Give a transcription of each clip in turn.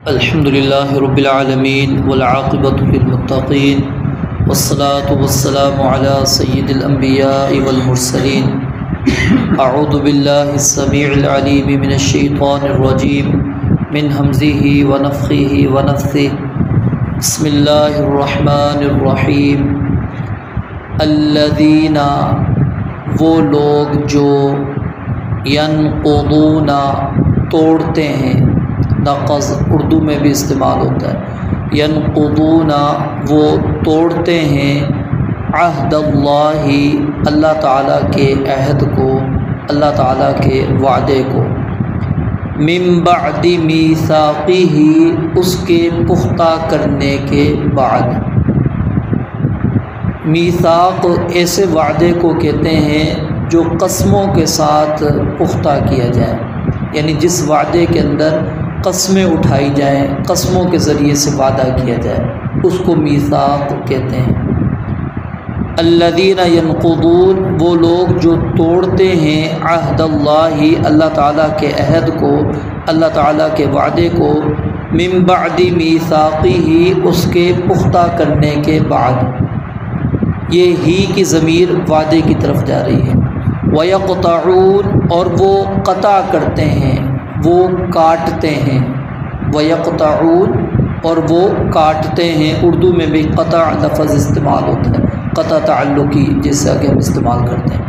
الحمدللہ رب العالمین والعاقبۃ للمتقین والصلاة والسلام علی سید الانبیاء والمرسلین اعوذ باللہ السمیع العلیم من الشیطان الرجیم من ہمزہ ونفخہ ونفثہ بسم اللہ الرحمن الرحیم الذین وہ لوگ جو ینقضون توڑتے ہیں، نقض اردو میں بھی استعمال ہوتا ہے، ینقضون وہ توڑتے ہیں عہد اللہ اللہ تعالیٰ کے عہد کو، اللہ تعالیٰ کے وعدے کو، من بعد میثاقہ اس کے پختہ کرنے کے بعد۔ میثاق ایسے وعدے کو کہتے ہیں جو قسموں کے ساتھ پختہ کیا جائے، یعنی جس وعدے کے اندر قسمیں اٹھائی جائیں، قسموں کے ذریعے سے وعدہ کیا جائے، اس کو میثاق کہتے ہیں۔ الذین ینقضون وہ لوگ جو توڑتے ہیں عہد اللہ اللہ تعالیٰ کے عہد کو، اللہ تعالیٰ کے وعدے کو، من بعد میثاقہ اس کے پختہ کرنے کے بعد۔ یہ ہی کی ضمیر وعدے کی طرف جا رہی ہے۔ وَيَقْطَعُونَ اور وہ قطع کرتے ہیں، وہ کاٹتے ہیں، وَيَقْطَعُونَ اور وہ کاٹتے ہیں۔ اردو میں بھی قطع لفظ استعمال ہوتا ہے، قطع تعلقی جیسا کہ ہم استعمال کرتے ہیں۔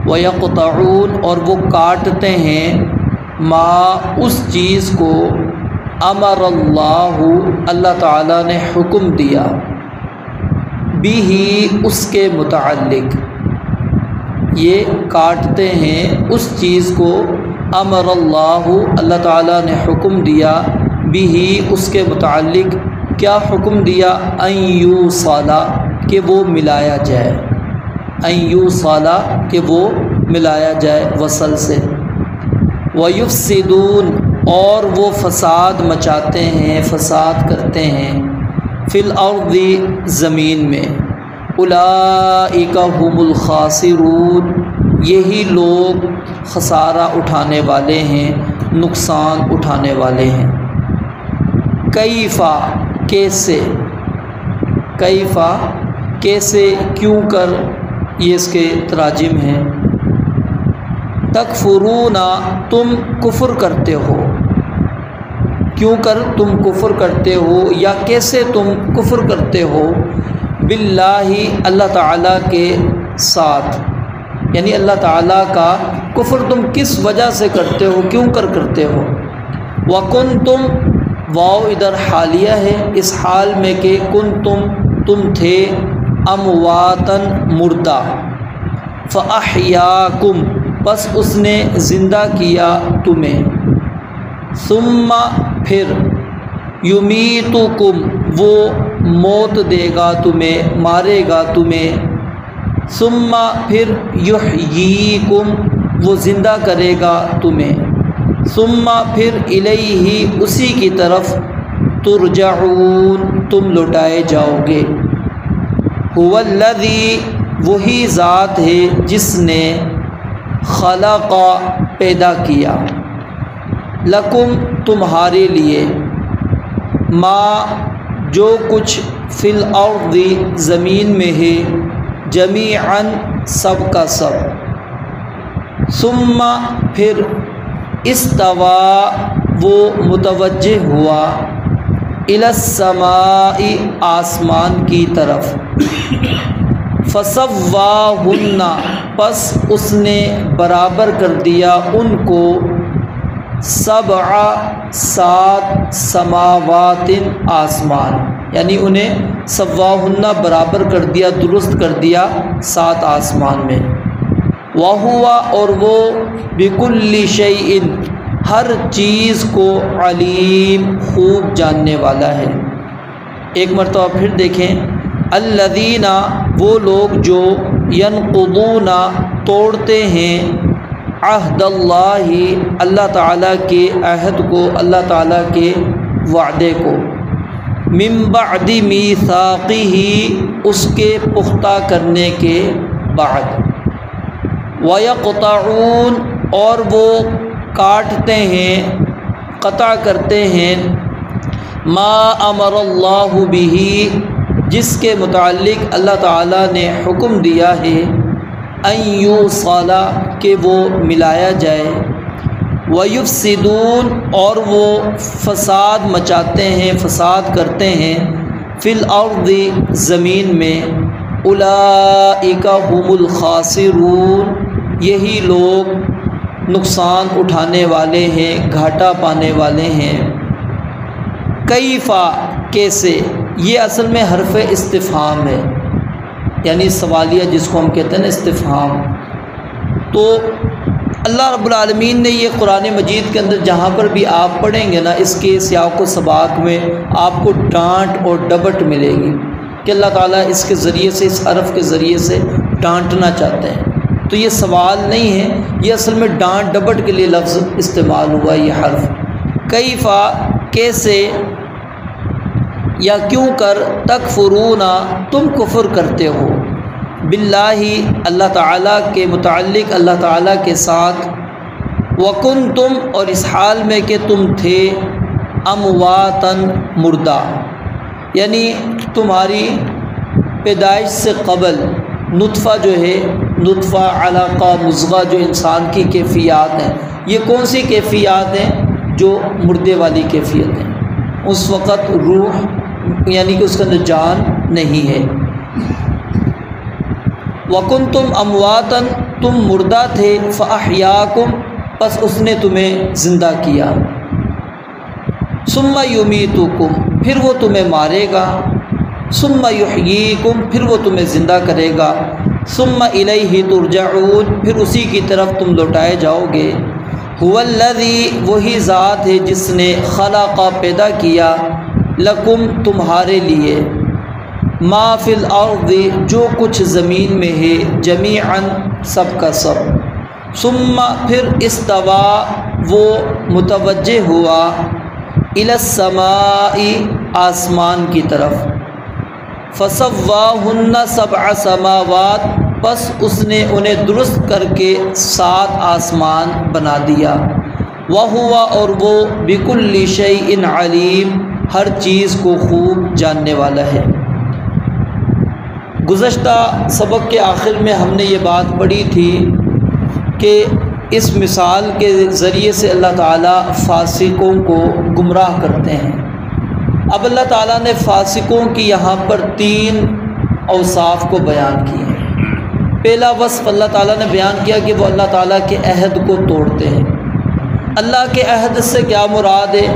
وَيَقْطَعُونَ اور وہ کاٹتے ہیں ما اس چیز کو امر اللہ اللہ تعالیٰ نے حکم دیا، بھی اس کے متعلق۔ یہ کاٹتے ہیں اس چیز کو امر اللہ اللہ تعالیٰ نے حکم دیا، بھی اس کے متعلق۔ کیا حکم دیا؟ ان یوصل کہ وہ ملایا جائے، ان یوصل کہ وہ ملایا جائے وصل سے۔ ویفسدون اور وہ فساد مچاتے ہیں، فساد کرتے ہیں، فی الارض زمین میں۔ اولئک هم الخاسرون یہی لوگ خسارہ اٹھانے والے ہیں، نقصان اٹھانے والے ہیں۔ کیفا کیسے، کیفا کیسے، کیوں کر، یہ اس کے تراجم ہیں۔ تکفرون تم کفر کرتے ہو، کیوں کر تم کفر کرتے ہو یا کیسے تم کفر کرتے ہو، باللہ اللہ تعالیٰ کے ساتھ، یعنی اللہ تعالیٰ کا کفر تم کس وجہ سے کرتے ہو، کیوں کر کرتے ہو۔ وَكُنْتُمْ واو ادھر حالیہ ہے، اس حال میں کہ تم تھے امواتن مردہ، فَأَحْيَاكُمْ بس اس نے زندہ کیا تمہیں، ثم پھر یمیتکم وہ موت دے گا تمہیں، مارے گا تمہیں، ثم پھر یحییکم وہ زندہ کرے گا تمہیں، ثم پھر الیہ اسی کی طرف ترجعون تم لوٹائے جاؤ گے۔ هو الذی وہی ذات ہے جس نے خلق پیدا کیا، لکم تمہارے لیے، ما جو کچھ فی الارض زمین میں ہے، جمیعاً سب کا سب، ثم پھر استوا وہ متوجہ ہوا، الی السماء آسمان کی طرف، فسواہن پس اس نے برابر کر دیا ان کو، سبع سات سماوات آسمان، یعنی انہیں سواہن برابر کر دیا، درست کر دیا سات آسمان میں۔ وَهُوَ اور وہ بِكُلِّ شَيْءٍ ہر چیز کو علیم خوب جاننے والا ہے۔ ایک مرتبہ پھر دیکھیں، الذین وہ لوگ جو ینقضون توڑتے ہیں عہد اللہ اللہ تعالیٰ کے عہد کو، اللہ تعالیٰ کے وعدے کو، من بعد میثاقہ اس کے پختہ کرنے کے بعد، وَيَقْطَعُونَ اور وہ کاٹتے ہیں، قطع کرتے ہیں، ما امر اللہ بہ، جس کے متعلق اللہ تعالیٰ نے حکم دیا ہے، ان یوصل، کہ وہ ملایا جائے، ویفسدون، اور وہ فساد مچاتے ہیں، فساد کرتے ہیں، فی الارض، زمین میں، اولئک هم الخاسرون، یہی لوگ نقصان اٹھانے والے ہیں، گھاٹا پانے والے ہیں۔ کیفا، کیسے، یہ اصل میں حرف استفہام ہے، یعنی سوالیہ جس کو ہم کہتے ہیں نا استفہام۔ تو اللہ رب العالمین نے یہ قرآن مجید کے اندر جہاں پر بھی آپ پڑھیں گے نا، اس کے سیاق و سباق میں آپ کو ڈانٹ اور ڈبٹ ملے گی کہ اللہ تعالیٰ اس کے ذریعے سے، اس حرف کے ذریعے سے ڈانٹنا چاہتے ہیں۔ تو یہ سوال نہیں ہے، یہ اصل میں ڈانٹ ڈبٹ کے لیے لفظ استعمال ہوا یہ حرف۔ کیفا، کیسے، یا کیوں کر، تکفرون، تم کفر کرتے ہو، باللہ، اللہ تعالیٰ کے متعلق، اللہ تعالیٰ کے ساتھ، وکنتم، اور اس حال میں کہ تم تھے، امواتن، مردہ، یعنی تمہاری پیدائش سے قبل نطفہ جو ہے، نطفہ، علقہ، مضغہ، جو انسان کی کیفیات ہیں، یہ کون سی کیفیات ہیں؟ جو مردے والی کیفیت ہیں، اس وقت روح، یعنی کہ اس کے اندر جان نہیں ہے۔ وَكُنْتُمْ أَمْوَاتًا، تم مردہ تھے، فَأَحْيَاكُمْ، پس اس نے تمہیں زندہ کیا، ثُمَّ يُمِيتُكُمْ، پھر وہ تمہیں مارے گا، ثُمَّ يُحْيِيكُمْ، پھر وہ تمہیں زندہ کرے گا، ثُمَّ إِلَيْهِ تُرْجَعُونَ، پھر اسی کی طرف تم لوٹائے جاؤ گے۔ هُوَ الَّذِي، وہی ذات ہے جس نے، خلق، پیدا کیا، لکم، تمہارے لیے، ما فی الارض، جو کچھ زمین میں ہے، جمیعاً، سب کا سب، ثم، پھر استوا، وہ متوجہ ہوا، الی السماء، آسمان کی طرف، فسواہن سبع سماوات، پس اس نے انہیں درست کر کے 7 آسمان بنا دیا، وہوا، اور وہ، بکل شیء علیم، ہر چیز کو خوب جاننے والا ہے۔ گزشتہ سبق کے آخر میں ہم نے یہ بات پڑھی تھی کہ اس مثال کے ذریعے سے اللہ تعالیٰ فاسقوں کو گمراہ کرتے ہیں۔ اب اللہ تعالیٰ نے فاسقوں کی یہاں پر 3 اوصاف کو بیان کیے ہیں۔ پہلا وصف اللہ تعالیٰ نے بیان کیا کہ وہ اللہ تعالیٰ کے عہد کو توڑتے ہیں۔ اللہ کے عہد سے کیا مراد ہے؟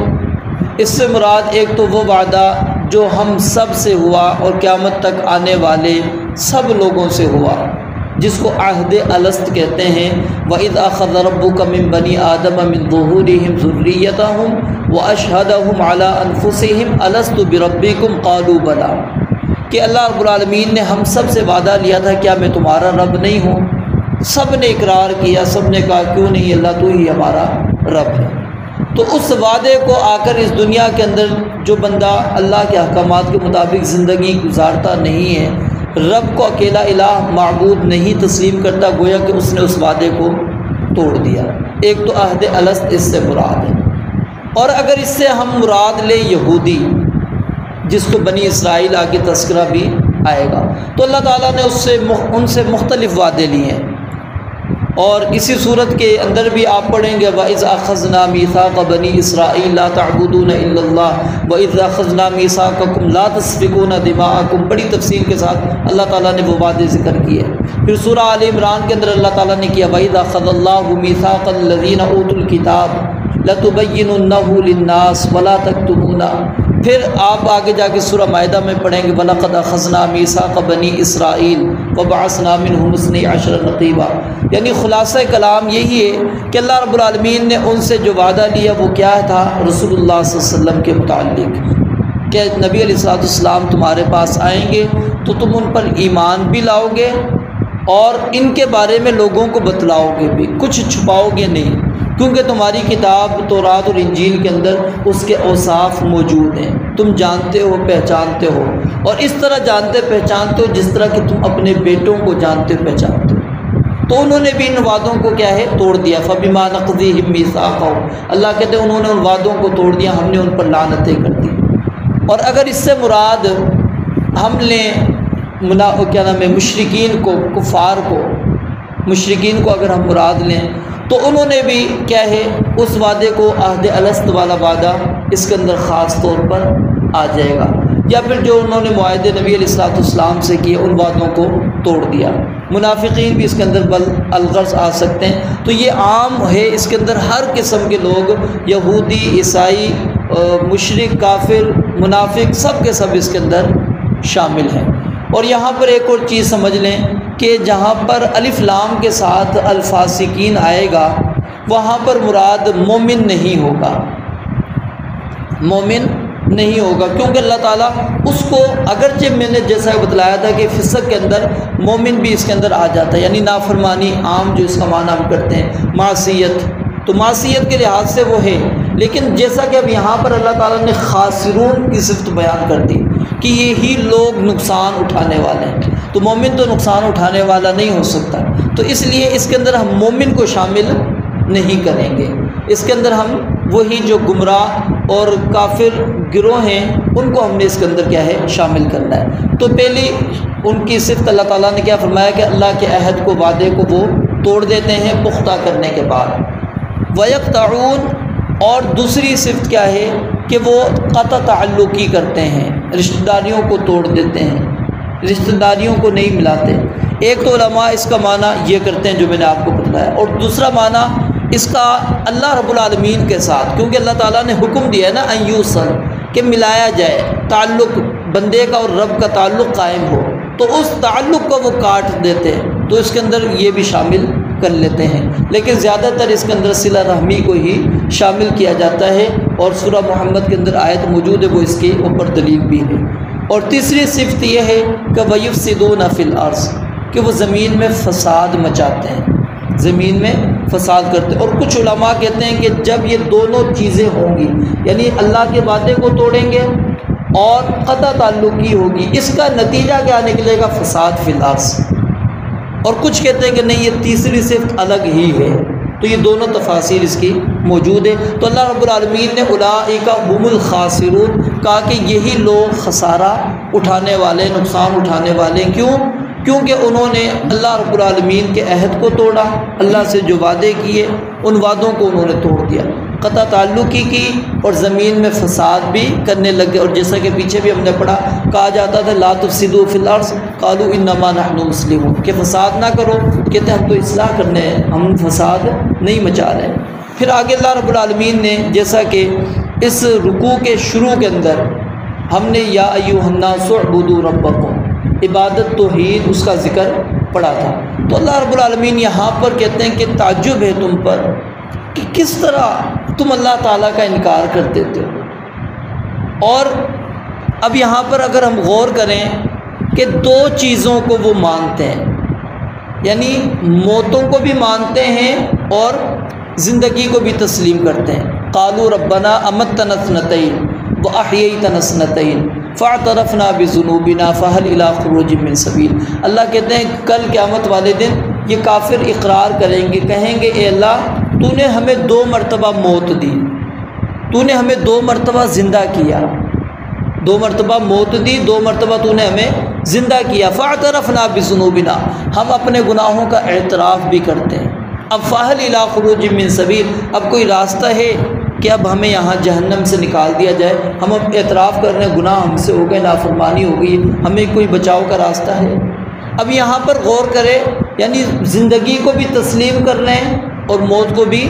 اس سے مراد ایک تو وہ وعدہ جو ہم سب سے ہوا اور قیامت تک آنے والے سب لوگوں سے ہوا، جس کو عہد الست کہتے ہیں۔ وَإِذْ أَخَذَ رَبُّكَ مِن بَنِي آدَمَ مِن ظُهُورِهِمْ ذُرِّيَّتَهُمْ وَأَشْهَدَهُمْ عَلَىٰ أَنفُسِهِمْ أَلَسْتُ بِرَبِّكُمْ قَالُوا بَلَىٰ، کہ اللہ رب العالمین نے ہم سب سے وعدہ لیا تھا، کیا میں تمہارا رب نہیں ہوں؟ سب نے اقرار کیا، سب نے کہا کیوں نہیں اللہ، تو ہی ہمارا رب ہے۔ تو اس وعدے کو آ کر اس دنیا کے اندر جو بندہ اللہ کے احکامات کے مطابق زندگی گزارتا نہیں ہے، رب کو اکیلا الہ معبود نہیں تسلیم کرتا، گویا کہ اس نے اس وعدے کو توڑ دیا۔ ایک تو عہد الست اس سے مراد ہے، اور اگر اس سے ہم مراد لیں یہودی، جس کو بنی اسرائیل آگے تذکرہ بھی آئے گا، تو اللہ تعالیٰ نے ان سے مختلف وعدے لیے ہیں۔ اور اسی صورت کے اندر بھی آپ پڑھیں گے وَإِذْ أَخَذْنَا مِيثَاقَ بَنِي إِسْرَائِيلَ لَا تَعْبُدُونَ إِلَّا اللَّهَ وَإِذْ أَخَذْنَا مِيثَاقَكُمْ لَا تَسْفِكُونَ دِمَاءَكُمْ، بڑی تفصیل کے ساتھ اللہ تعالیٰ نے وہ وعدے ذکر کیے۔ پھر سورہ آل عمران کے اندر اللہ تعالیٰ نے کیا وَإِذْ أَخَذَ اللَّهُ مِيثَاقَ الَّذِينَ أُوتُوا الْكِتَابَ لَتُبَيِّنُنَّهُ لِلنَّاسِ وَلَا تَكْتُمُونَهُ۔ پھر آپ آگے جا کے سورہ مائدہ میں پڑھیں گے وَلَقَدْ أَخَذْنَا مِيثَاقَ بَنِي إِسْرَائِيلَ وَبَعَثْنَا مِنْهُمُ اثْنَيْ عَشَرَ نَقِيبًا، یعنی خلاصہ کلام یہی ہے کہ اللہ رب العالمین نے ان سے جو وعدہ لیا وہ کیا تھا؟ رسول اللہ صلی اللہ علیہ وسلم کے متعلق کہ نبی علیہ السلام تمہارے پاس آئیں گے تو تم ان پر ایمان بھی لاؤ گے اور ان کے بارے میں لوگوں کو بتلاؤ گے بھی، کچھ چھپاؤ گے نہیں، کیونکہ تمہاری کتاب تورات اور انجیل کے اندر اس کے اوصاف موجود ہیں، تم جانتے ہو، پہچانتے ہو، اور اس طرح جانتے پہچانتے ہو جس طرح کہ تم اپنے بیٹوں کو جانتے پہچانتے ہو۔ تو انہوں نے بھی ان وعدوں کو کیا ہے؟ توڑ دیا۔ فَبِمَا نَقْضِهِم مِّيثَاقَهُمْ، اللہ کہتے ہیں انہوں نے ان وعدوں کو توڑ دیا، ہم نے ان پر لعنتیں کر دی۔ اور اگر اس سے مراد ہم نے مشرکین کو، کفار کو، مشرکین کو اگر ہم مراد لیں تو انہوں نے بھی کیا ہے اس وعدے کو، عہد الست والا وعدہ اس کے اندر خاص طور پر آ جائے گا، یا پھر جو انہوں نے معاہدے نبی علیہ الصلوۃ والسلام سے کیے ان وعدوں کو توڑ دیا۔ منافقین بھی اس کے اندر بل الغرض آ سکتے ہیں۔ تو یہ عام ہے، اس کے اندر ہر قسم کے لوگ، یہودی، عیسائی، مشرک، کافر، منافق، سب کے سب اس کے اندر شامل ہیں۔ اور یہاں پر ایک اور چیز سمجھ لیں کہ جہاں پر الف لام کے ساتھ الفاسقین آئے گا وہاں پر مراد مومن نہیں ہوگا، مومن نہیں ہوگا، کیونکہ اللہ تعالیٰ اس کو، اگرچہ میں نے جیسا بتلایا تھا کہ فسق کے اندر مومن بھی اس کے اندر آ جاتا ہے، یعنی نافرمانی عام جو اس کا معنی ہم کرتے ہیں، معصیت، تو معصیت کے لحاظ سے وہ ہے، لیکن جیسا کہ اب یہاں پر اللہ تعالیٰ نے خاسرون کی صفت بیان کر دی کہ یہی لوگ نقصان اٹھانے والے ہیں، تو مومن تو نقصان اٹھانے والا نہیں ہو سکتا، تو اس لیے اس کے اندر ہم مومن کو شامل نہیں کریں گے، اس کے اندر ہم وہی جو گمراہ اور کافر گروہ ہیں ان کو ہم نے اس کے اندر کیا ہے شامل کرنا ہے۔ تو پہلی ان کی صفت اللہ تعالیٰ نے کیا فرمایا کہ اللہ کے عہد کو، وعدے کو وہ توڑ دیتے ہیں پختہ کرنے کے بعد۔ وَيَقْطَعُونَ، اور دوسری صفت کیا ہے کہ وہ قطع تعلقی کرتے ہیں، رشتہ داریوں کو توڑ دیتے ہیں، رشتہ داریوں کو نہیں ملاتے۔ ایک تو علماء اس کا معنی یہ کرتے ہیں جو میں نے آپ کو بتلایا، اور دوسرا معنی اس کا اللہ رب العالمین کے ساتھ، کیونکہ اللہ تعالیٰ نے حکم دیا ہے نا ان یوصل، کہ ملایا جائے، تعلق بندے کا اور رب کا تعلق قائم ہو، تو اس تعلق کو وہ کاٹ دیتے ہیں، تو اس کے اندر یہ بھی شامل کر لیتے ہیں، لیکن زیادہ تر اس کے اندر صلہ رحمی کو ہی شامل کیا جاتا ہے، اور سورہ محمد کے اندر آیت موجود ہے وہ اس کے اوپر دلیل بھی ہے۔ اور تیسری صفت یہ ہے کہ وَيُفْسِدُونَ فِي الْأَرْضِ، کہ وہ زمین میں فساد مچاتے ہیں، زمین میں فساد کرتے ہیں۔ اور کچھ علماء کہتے ہیں کہ جب یہ دونوں چیزیں ہوں گی، یعنی اللہ کے وعدے کو توڑیں گے اور قطع تعلقی ہوگی، اس کا نتیجہ کیا نکلے گا؟ فساد فی الارض۔ اور کچھ کہتے ہیں کہ نہیں، یہ تیسری صفت الگ ہی ہے، تو یہ دونوں تفاصیر اس کی موجود ہے۔ تو اللہ رب العالمین نے اولئک هم الخاسرون کہا کہ یہی لوگ خسارہ اٹھانے والے، نقصان اٹھانے والے، کیونکہ انہوں نے اللہ رب العالمین کے عہد کو توڑا، اللہ سے جو وعدے کیے ان وعدوں کو انہوں نے توڑ دیا، قطع تعلقی کی، اور زمین میں فساد بھی کرنے لگے۔ اور جیسا کہ پیچھے بھی ہم نے پڑھا، کہا جاتا تھا لا تفسدوا فی الارض قالوا انما نحن مصلحون، کہ فساد نہ کرو، کہتے ہم تو اصلاح کرنے ہیں، ہم فساد نہیں مچا رہے۔ پھر آگے اللہ رب العالمین نے جیسا کہ اس رکوع کے شروع کے اندر ہم نے یا ایھا الناس اعبدوا ربکم، عبادت توحید اس کا ذکر پڑھا تھا، تو اللہ رب العالمین یہاں پر کہتے ہیں کہ تعجب ہے تم پر کہ کس طرح تم اللہ تعالیٰ کا انکار کر دیتے ہو۔ اور اب یہاں پر اگر ہم غور کریں کہ دو چیزوں کو وہ مانتے ہیں، یعنی موتوں کو بھی مانتے ہیں اور زندگی کو بھی تسلیم کرتے ہیں۔ قالوا ربنا امتنا اثنتین واحییتنا اثنتین فاعترفنا بذنوبنا فهل الى خروج من سبیل۔ اللہ کہتے ہیں کل قیامت والے دن یہ کافر اقرار کریں گے، کہیں گے اے اللہ تو نے ہمیں 2 مرتبہ موت دی، تو نے ہمیں 2 مرتبہ زندہ کیا، 2 مرتبہ موت دی، 2 مرتبہ تو نے ہمیں زندہ کیا، فاعترفنا بذنوبنا، ہم اپنے گناہوں کا اعتراف بھی کرتے ہیں۔ اب فاحل الی خروج من سبیل، اب کوئی راستہ ہے کہ اب ہمیں یہاں جہنم سے نکال دیا جائے؟ ہم اب اعتراف کر رہے ہیں گناہ ہم سے ہو گئے، نافرمانی ہو گئی، ہمیں کوئی بچاؤ کا راستہ ہے؟ اب یہاں پر غور کرے، یعنی زندگی کو بھی تسلیم کر رہے ہیں اور موت کو بھی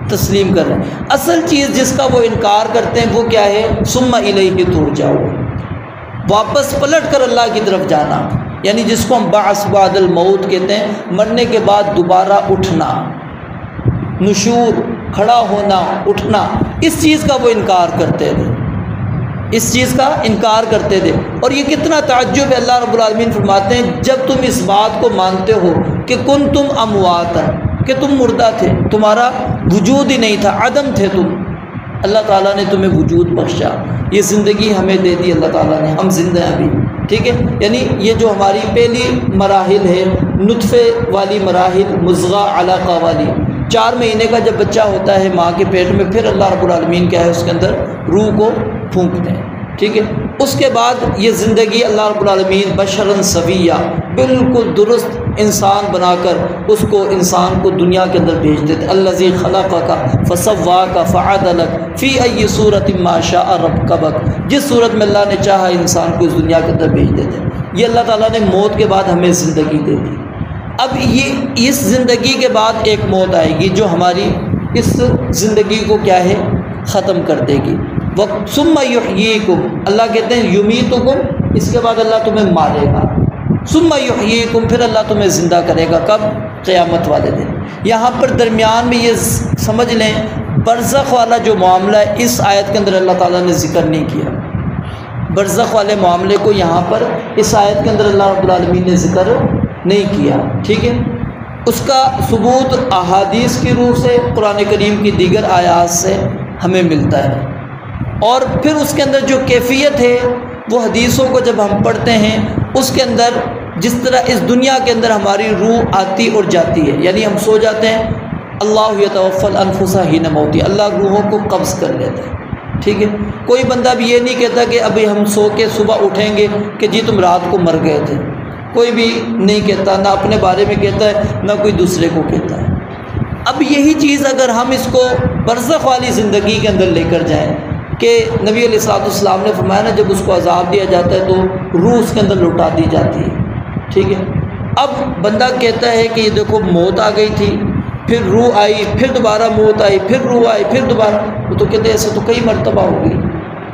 تسلیم کر رہے ہیں۔ اصل چیز جس کا وہ انکار کرتے ہیں وہ کیا ہے؟ ثم الیہ ترجعون، واپس پلٹ کر اللہ کی طرف جانا، یعنی جس کو ہم بعث بعد الموت کہتے ہیں، مرنے کے بعد دوبارہ اٹھنا، نشور، کھڑا ہونا، اٹھنا، اس چیز کا وہ انکار کرتے تھے، اس چیز کا انکار کرتے تھے۔ اور یہ کتنا تعجب ہے، اللہ رب العالمین فرماتے ہیں جب تم اس بات کو مانتے ہو کہ کنتم امواتا، کہ تم مردہ تھے، تمہارا وجود ہی نہیں تھا، عدم تھے تم، اللہ تعالیٰ نے تمہیں وجود بخشا، یہ زندگی ہمیں دے دی اللہ تعالیٰ نے، ہم زندہ ہیں ابھی، ٹھیک ہے؟ یعنی یہ جو ہماری پہلی مراحل ہے، نطفے والی مراحل، مضغہ علقہ والی، 4 مہینے کا جب بچہ ہوتا ہے ماں کے پیٹ میں، پھر اللہ رب العالمین کیا ہے اس کے اندر روح کو پھونکتے ہیں، ٹھیک ہے۔ اس کے بعد یہ زندگی اللہ رب العالمین بشراً سویہ، بالکل درست انسان بنا کر اس کو انسان کو دنیا کے اندر بھیج دیتے۔ الذی خلقک فسواک فعدلک فی ای صورت ما شاء رکبک، جس صورت میں اللہ نے چاہا انسان کو اس دنیا کے اندر بھیج دیتے۔ یہ اللہ تعالیٰ نے موت کے بعد ہمیں زندگی دے دی۔ اب یہ اس زندگی کے بعد ایک موت آئے گی جو ہماری اس زندگی کو کیا ہے، ختم کر دے گی۔ ثم یحییکم، اللہ کہتے ہیں یمیتکم، اس کے بعد اللہ تمہیں مارے گا۔ ثم یحییکم، پھر اللہ تمہیں زندہ کرے گا، کب؟ قیامت والے دن۔ یہاں پر درمیان میں یہ سمجھ لیں برزخ والا جو معاملہ ہے اس آیت کے اندر اللہ تعالیٰ نے ذکر نہیں کیا۔ برزخ والے معاملے کو یہاں پر اس آیت کے اندر اللہ رب العالمین نے ذکر نہیں کیا، ٹھیک ہے۔ اس کا ثبوت احادیث کی روح سے، قرآن کریم کی دیگر آیات سے ہمیں ملتا ہے۔ اور پھر اس کے اندر جو کیفیت ہے وہ حدیثوں کو جب ہم پڑھتے ہیں اس کے اندر جس طرح اس دنیا کے اندر ہماری روح آتی اور جاتی ہے، یعنی ہم سو جاتے ہیں، اللہ یتوفی الانفس حین موتها، اللہ روحوں کو قبض کر لیتا ہے، ٹھیک ہے۔ کوئی بندہ بھی یہ نہیں کہتا کہ ابھی ہم سو کے صبح اٹھیں گے کہ جی تم رات کو مر گئے تھے، کوئی بھی نہیں کہتا، نہ اپنے بارے میں کہتا ہے نہ کوئی دوسرے کو کہتا ہے۔ اب یہی چیز اگر ہم اس کو برزخ والی زندگی کے اندر لے کر جائیں کہ نبی علیہ الصلوۃ والسلام نے فرمایا نا جب اس کو عذاب دیا جاتا ہے تو روح اس کے اندر لوٹا دی جاتی ہے، ٹھیک ہے۔ اب بندہ کہتا ہے کہ یہ دیکھو موت آ گئی تھی، پھر روح آئی، پھر دوبارہ موت آئی، پھر روح آئی، پھر دوبارہ، وہ تو کہتے ہیں ایسے تو کئی مرتبہ ہو گئی۔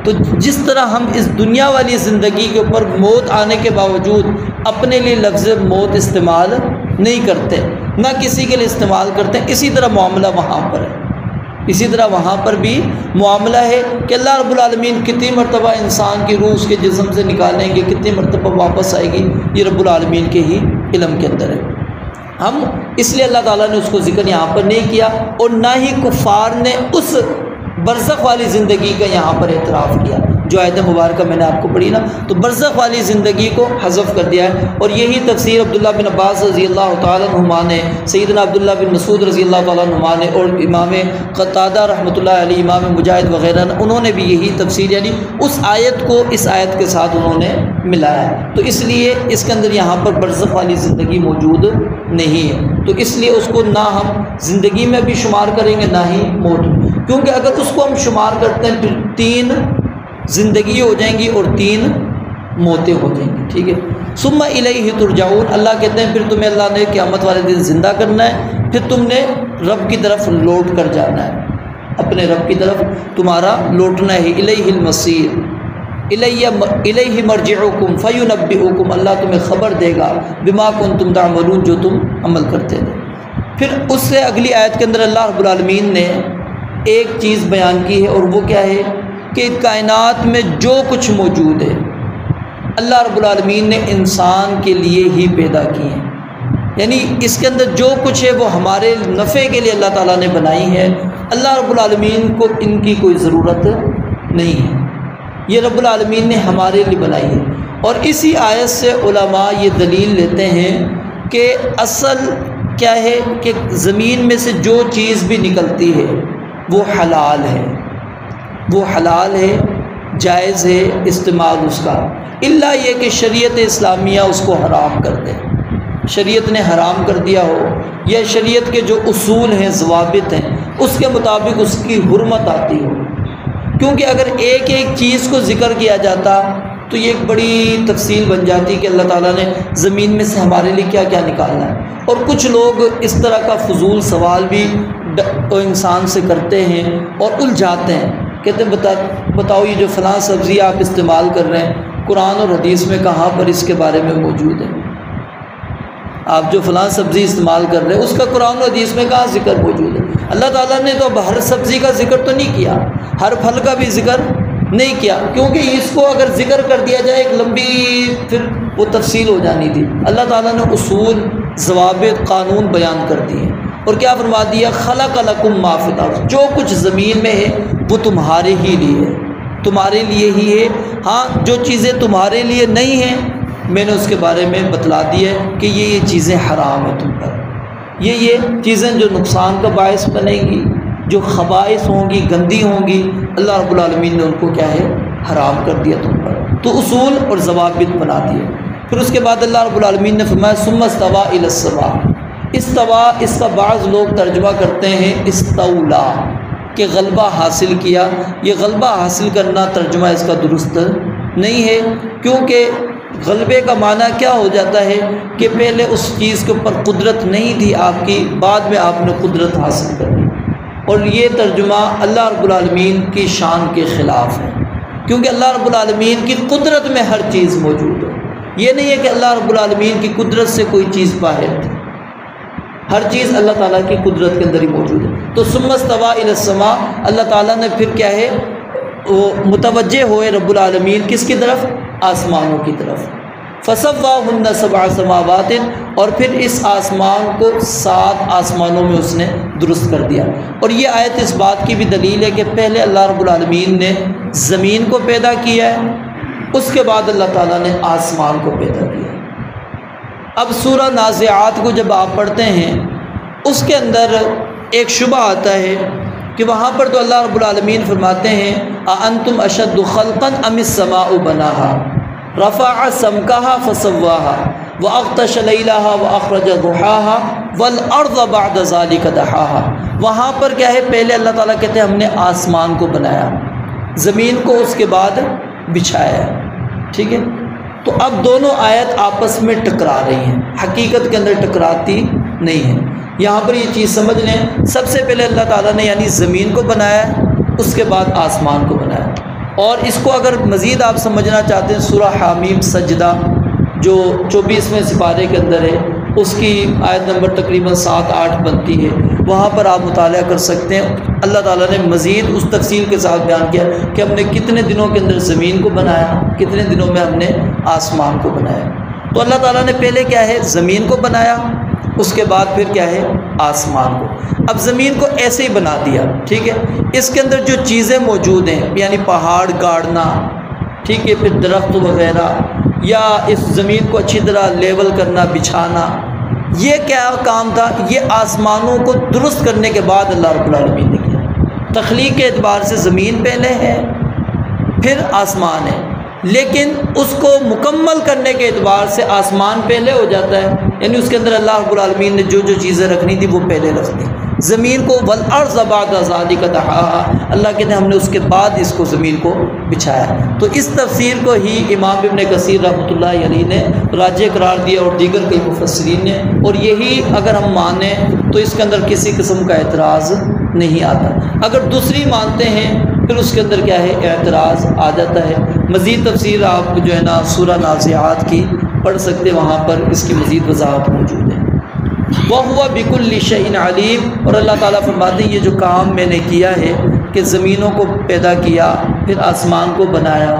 تو جس طرح ہم اس دنیا والی زندگی کے اوپر موت آنے کے باوجود اپنے لیے لفظ موت استعمال نہیں کرتے، نہ کسی کے لیے استعمال کرتے، اسی طرح معاملہ وہاں پر ہے، اسی طرح وہاں پر بھی معاملہ ہے کہ اللہ رب العالمین کتنی مرتبہ انسان کی روح اس کے جسم سے نکالیں گے، کتنی مرتبہ واپس آئے گی، یہ رب العالمین کے ہی علم کے اندر ہے۔ ہم اس لیے اللہ تعالیٰ نے اس کو ذکر یہاں پر نہیں کیا، اور نہ ہی کفار نے اس برزخ والی زندگی کا یہاں پر اعتراف کیا۔ جو آیت مبارکہ میں نے آپ کو پڑھی نا، تو برزخ والی زندگی کو حذف کر دیا ہے، اور یہی تفسیر عبداللہ بن عباس رضی اللہ تعالیٰ عنہما نے، سیدنا عبداللہ بن مسعود رضی اللہ تعالیٰ عنہما نے، اور امام قتادہ رحمۃ اللہ علیہ، امام مجاہد وغیرہ نے، انہوں نے بھی یہی تفسیر، یعنی اس آیت کو اس آیت کے ساتھ انہوں نے ملایا ہے۔ تو اس لیے اس کے اندر یہاں پر برزخ والی زندگی موجود نہیں ہے، تو اس لیے اس کو نہ ہم زندگی میں بھی شمار کریں گے نہ ہی موت، کیونکہ اگر اس کو ہم شمار کرتے ہیں پھر 3 زندگی ہو جائیں گی اور 3 موتیں ہو جائیں گی، ٹھیک ہے۔ ثم الیہ ترجعون، اللہ کہتے ہیں پھر تمہیں اللہ نے قیامت والے دن زندہ کرنا ہے، پھر تم نے رب کی طرف لوٹ کر جانا ہے، اپنے رب کی طرف تمہارا لوٹنا ہے۔ الیہ المصیر، الیہ مرجعکم فینبئکم، اللہ تمہیں خبر دے گا بما کنتم تعملون، جو تم عمل کرتے تھے۔ پھر اس سے اگلی آیت کے اندر اللہ رب العالمین نے ایک چیز بیان کی ہے، اور وہ کیا ہے کہ کائنات میں جو کچھ موجود ہے اللہ رب العالمین نے انسان کے لیے ہی پیدا کی ہے، یعنی اس کے اندر جو کچھ ہے وہ ہمارے نفع کے لیے اللہ تعالیٰ نے بنائی ہے، اللہ رب العالمین کو ان کی کوئی ضرورت نہیں ہے، یہ رب العالمین نے ہمارے لیے بنائی ہے۔ اور اسی آیت سے علماء یہ دلیل لیتے ہیں کہ اصل کیا ہے کہ زمین میں سے جو چیز بھی نکلتی ہے وہ حلال ہے، وہ حلال ہے، جائز ہے استعمال اس کا، الا یہ کہ شریعت اسلامیہ اس کو حرام کر دے، شریعت نے حرام کر دیا ہو، یا شریعت کے جو اصول ہیں، ضوابط ہیں، اس کے مطابق اس کی حرمت آتی ہو۔ کیونکہ اگر ایک ایک چیز کو ذکر کیا جاتا تو یہ ایک بڑی تفصیل بن جاتی کہ اللہ تعالیٰ نے زمین میں سے ہمارے لیے کیا کیا نکالنا ہے۔ اور کچھ لوگ اس طرح کا فضول سوال بھی انسان سے کرتے ہیں اور الجھاتے ہیں، کہتے ہیں بتاؤ یہ جو فلاں سبزی آپ استعمال کر رہے ہیں قرآن اور حدیث میں کہاں پر اس کے بارے میں موجود ہے؟ آپ جو فلاں سبزی استعمال کر رہے ہیں اس کا قرآن و حدیث میں کہاں ذکر موجود ہے؟ اللہ تعالیٰ نے تو اب ہر سبزی کا ذکر تو نہیں کیا، ہر پھل کا بھی ذکر نہیں کیا، کیونکہ اس کو اگر ذکر کر دیا جائے ایک لمبی پھر وہ تفصیل ہو جانی تھی۔ اللہ تعالیٰ نے اصول، ضوابط، قانون بیان کر دیے، اور کیا فرما دیا؟ خلق لکم ما فی الارض، جو کچھ زمین میں ہے وہ تمہارے ہی لیے ہے، تمہارے لیے ہی ہے۔ ہاں جو چیزیں تمہارے لیے نہیں ہیں میں نے اس کے بارے میں بتلا دی ہے کہ یہ چیزیں حرام ہیں تم پر، یہ چیزیں جو نقصان کا باعث بنیں گی، جو خبائث ہوں گی، گندی ہوں گی، اللہ رب العالمین نے ان کو کیا ہے حرام کر دیا تم پر، تو اصول اور ضوابط بنا دیے۔ پھر اس کے بعد اللہ رب العالمین نے فرمایا ثم استوى الی السماء۔ استوا اس کا بعض لوگ ترجمہ کرتے ہیں استولا کہ غلبہ حاصل کیا، یہ غلبہ حاصل کرنا ترجمہ اس کا درست نہیں ہے، کیونکہ غلبے کا معنی کیا ہو جاتا ہے کہ پہلے اس چیز کے اوپر قدرت نہیں تھی آپ کی، بعد میں آپ نے قدرت حاصل کر لی، اور یہ ترجمہ اللہ رب العالمین کی شان کے خلاف ہے، کیونکہ اللہ رب العالمین کی قدرت میں ہر چیز موجود ہے۔ یہ نہیں ہے کہ اللہ رب العالمین کی قدرت سے کوئی چیز باہر تھی، ہر چیز اللہ تعالیٰ کی قدرت کے اندر ہی موجود ہے۔ تو ثم استوى الی السماء، اللہ تعالیٰ نے پھر کیا ہے وہ متوجہ ہوئے رب العالمین کس کی طرف؟ آسمانوں کی طرف۔ فسواہن سبع سماوات، اور پھر اس آسمان کو 7 آسمانوں میں اس نے درست کر دیا۔ اور یہ آیت اس بات کی بھی دلیل ہے کہ پہلے اللہ رب العالمین نے زمین کو پیدا کیا ہے، اس کے بعد اللہ تعالیٰ نے آسمان کو پیدا کیا۔ اب سورہ نازعات کو جب آپ پڑھتے ہیں اس کے اندر ایک شبہ آتا ہے کہ وہاں پر تو اللہ رب العالمین فرماتے ہیں اَأَنْتُمْ أَشَدُّ خَلْقًا أَمِ السَّمَاءُ بَنَاهَا رَفَعَ سَمْكَهَا فَسَوَّاهَا وَأَغْطَشَ لَيْلَهَا وَأَخْرَجَ ضُحَاهَا وَالْأَرْضَ بَعْدَ ذَلِكَ دَحَاهَا۔ وہاں پر کیا ہے، پہلے اللہ تعالیٰ کہتے ہیں ہم نے آسمان کو بنایا، زمین کو اس کے بعد بچھایا، ٹھیک ہے۔ تو اب دونوں آیت آپس میں ٹکرا رہی ہیں، حقیقت کے اندر ٹکراتی نہیں ہیں۔ یہاں پر یہ چیز سمجھ لیں، سب سے پہلے اللہ تعالیٰ نے یعنی زمین کو بنایا، اس کے بعد آسمان کو بنایا۔ اور اس کو اگر مزید آپ سمجھنا چاہتے ہیں، سورہ حامیم سجدہ جو 24ویں سپارے کے اندر ہے، اس کی آیت نمبر تقریباً 7-8 بنتی ہے، وہاں پر آپ مطالعہ کر سکتے ہیں۔ اللہ تعالیٰ نے مزید اس تفصیل کے ساتھ بیان کیا کہ ہم نے کتنے دنوں کے اندر زمین کو بنایا، کتنے دنوں میں ہم نے آسمان کو بنایا۔ تو اللہ تعالیٰ نے پہلے کیا ہے زمین کو بنایا، اس کے بعد پھر کیا ہے آسمان کو۔ اب زمین کو ایسے ہی بنا دیا، ٹھیک ہے، اس کے اندر جو چیزیں موجود ہیں یعنی پہاڑ گاڑنا، ٹھیک ہے، پھر درخت وغیرہ، یا اس زمین کو اچھی طرح لیول کرنا، بچھانا، یہ کیا کام تھا؟ یہ آسمانوں کو درست کرنے کے بعد اللہ رب العالمین نے کیا۔ تخلیق کے اعتبار سے زمین پہلے ہے، پھر آسمان ہے، لیکن اس کو مکمل کرنے کے اعتبار سے آسمان پہلے ہو جاتا ہے، یعنی اس کے اندر اللہ رب العالمین نے جو جو چیزیں رکھنی تھی وہ پہلے رکھ دی۔ زمین کو والارض بعد ذلک دحاها، اللہ کہتے ہیں ہم نے اس کے بعد اس کو زمین کو بچھایا۔ تو اس تفسیر کو ہی امام ابن کثیر رحمۃ اللہ علیہ نے راجح قرار دیا، اور دیگر کئی مفسرین نے، اور یہی اگر ہم مانیں تو اس کے اندر کسی قسم کا اعتراض نہیں آتا۔ اگر دوسری مانتے ہیں پھر اس کے اندر کیا ہے اعتراض آ جاتا ہے۔ مزید تفسیر آپ جو ہے نا سورہ نازعات کی پڑھ سکتے، وہاں پر اس کی مزید وضاحت موجود ہے۔ وَهُوَ بِكُلِّ شَيْءٍ عَلِيمٌ، اور اللہ تعالیٰ فرماتے ہیں یہ جو کام میں نے کیا ہے کہ زمینوں کو پیدا کیا، پھر آسمان کو بنایا،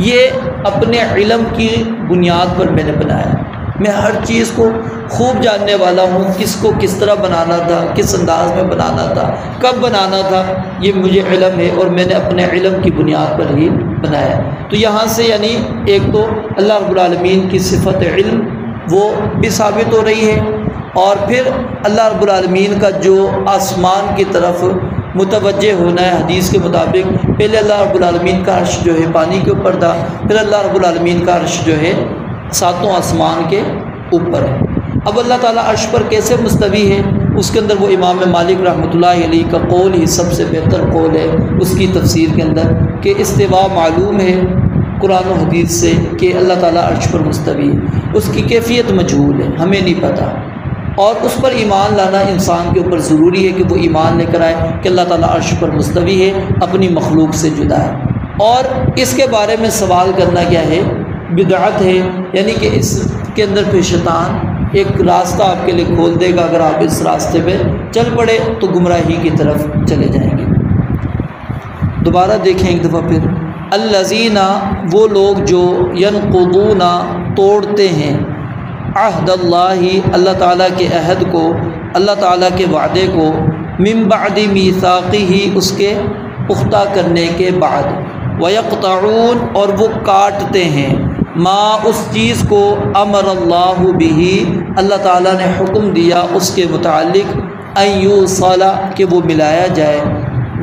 یہ اپنے علم کی بنیاد پر میں نے بنایا۔ میں ہر چیز کو خوب جاننے والا ہوں، کس کو کس طرح بنانا تھا، کس انداز میں بنانا تھا، کب بنانا تھا، یہ مجھے علم ہے، اور میں نے اپنے علم کی بنیاد پر ہی بنایا۔ تو یہاں سے یعنی ایک تو اللہ رب العالمین کی صفت علم وہ بھی ثابت ہو رہی ہے، اور پھر اللہ رب العالمین کا جو آسمان کی طرف متوجہ ہونا ہے، حدیث کے مطابق پہلے اللہ رب العالمین کا عرش جو ہے پانی کے اوپر تھا، پھر اللہ رب العالمین کا عرش جو ہے 7 آسمان کے اوپر ہے۔ اب اللہ تعالیٰ عرش پر کیسے مستوی ہے، اس کے اندر وہ امام مالک رحمۃ اللہ علیہ کا قول ہی سب سے بہتر قول ہے اس کی تفسیر کے اندر، کہ استوا معلوم ہے قرآن و حدیث سے کہ اللہ تعالیٰ عرش پر مستوی ہے، اس کی کیفیت مجہول ہے، ہمیں نہیں پتہ، اور اس پر ایمان لانا انسان کے اوپر ضروری ہے کہ وہ ایمان لے کر آئے کہ اللہ تعالیٰ عرش پر مستوی ہے، اپنی مخلوق سے جدا ہے۔ اور اس کے بارے میں سوال کرنا کیا ہے، بدعت ہے، یعنی کہ اس کے اندر پھر شیطان ایک راستہ آپ کے لیے کھول دے گا، اگر آپ اس راستے پہ چل پڑے تو گمراہی کی طرف چلے جائیں گے۔ دوبارہ دیکھیں ایک دفعہ پھر، الذین، وہ لوگ جو ینقضون، توڑتے ہیں، عہد اللہ، اللہ تعالیٰ کے عہد کو، اللہ تعالیٰ کے وعدے کو، من بعد میثاقہ، اس کے پختہ کرنے کے بعد، ویقطعون، اور وہ کاٹتے ہیں، ما، اس چیز کو، امر اللہ بہ، اللہ تعالیٰ نے حکم دیا اس کے متعلق، ان یوصل، کہ وہ ملایا جائے،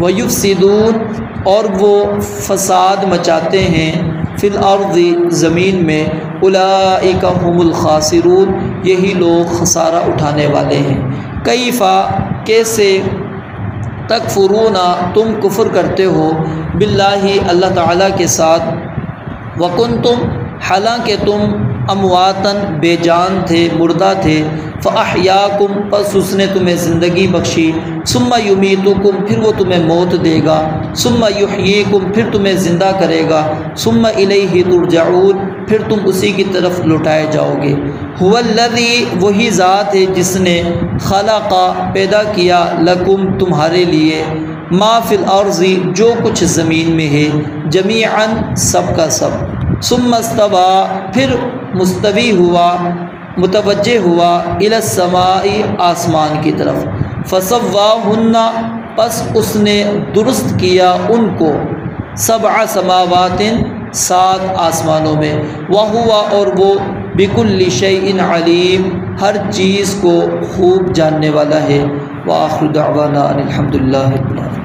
وَيُفْسِدُونَ اور وہ فساد مچاتے ہیں فی الارض زمین میں اولئک هم الخاسرون یہی لوگ خسارہ اٹھانے والے ہیں کیفا کیسے تکفرون تم کفر کرتے ہو باللہ اللہ تعالیٰ کے ساتھ وکنتم حالانکہ تم امواتن بے جان تھے مردہ تھے فاحیاکم پس اس نے تمہیں زندگی بخشی ثم یمیتکم پھر وہ تمہیں موت دے گا ثم یحییکم پھر تمہیں زندہ کرے گا ثم الیہ ترجعون پھر تم اسی کی طرف لوٹائے جاؤ گے هو الذی وہی ذات ہے جس نے خلق پیدا کیا لکم تمہارے لیے ما فی الارض جو کچھ زمین میں ہے جمیعا سب کا سب ثم استوى پھر مستوی ہوا متوجہ ہوا الی السماء آسمان کی طرف فسواہن پس اس نے درست کیا ان کو 7 سماوات 7 آسمانوں میں وہو اور وہ بکل شیء علیم ہر چیز کو خوب جاننے والا ہے وآخر دعوانا ان الحمد للہ رب العالمین.